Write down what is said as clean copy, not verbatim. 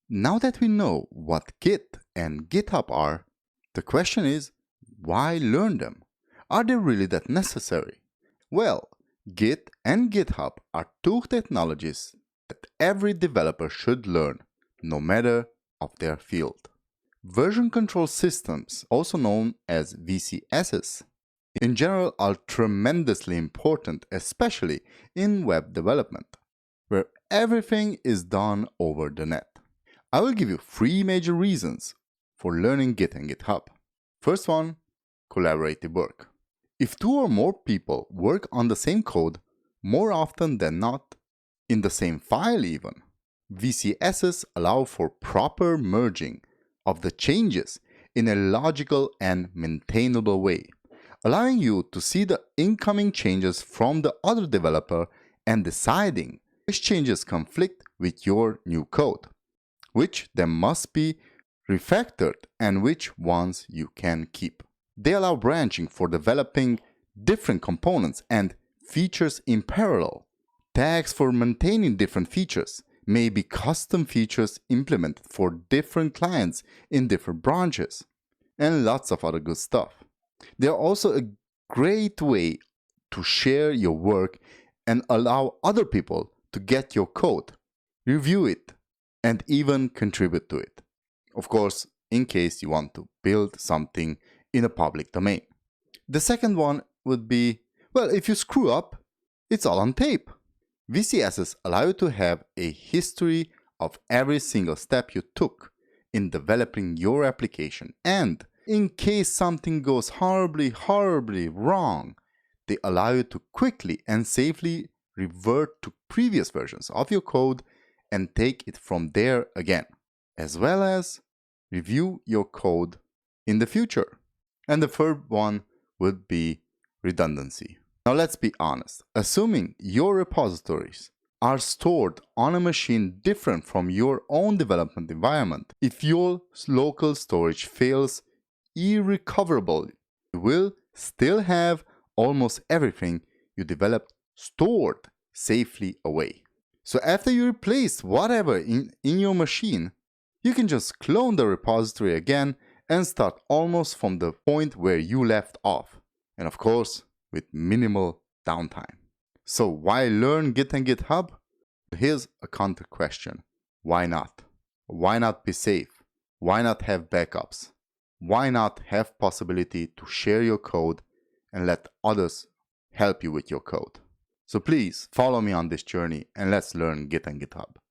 Now that we know what Git and GitHub are, the question is, why learn them? Are they really that necessary? Well, Git and GitHub are two technologies that every developer should learn, no matter of their field. Version control systems, also known as VCSs, in general are tremendously important, especially in web development, where everything is done over the net. I will give you 3 major reasons for learning Git and GitHub. First one, collaborative work. If 2 or more people work on the same code, more often than not, in the same file even, VCSs allow for proper merging of the changes in a logical and maintainable way, allowing you to see the incoming changes from the other developer and deciding which changes conflict with your new code, which then must be refactored and which ones you can keep. They allow branching for developing different components and features in parallel. Tags for maintaining different features may be custom features implemented for different clients in different branches, and lots of other good stuff. They are also a great way to share your work and allow other people to get your code, review it, and even contribute to it. Of course, in case you want to build something in a public domain. The second one would be, well, if you screw up, it's all on tape. VCSs allow you to have a history of every single step you took in developing your application, and in case something goes horribly wrong, they allow you to quickly and safely revert to previous versions of your code and take it from there again, as well as review your code in the future. And the third one would be redundancy. Now let's be honest, assuming your repositories are stored on a machine different from your own development environment, if your local storage fails irrecoverably, you will still have almost everything you developed stored safely away. So after you replace whatever in your machine, you can just clone the repository again and start almost from the point where you left off. And of course, with minimal downtime. So why learn Git and GitHub? Here's a counter question. Why not? Why not be safe? Why not have backups? Why not have possibility to share your code and let others help you with your code? So please follow me on this journey and let's learn Git and GitHub.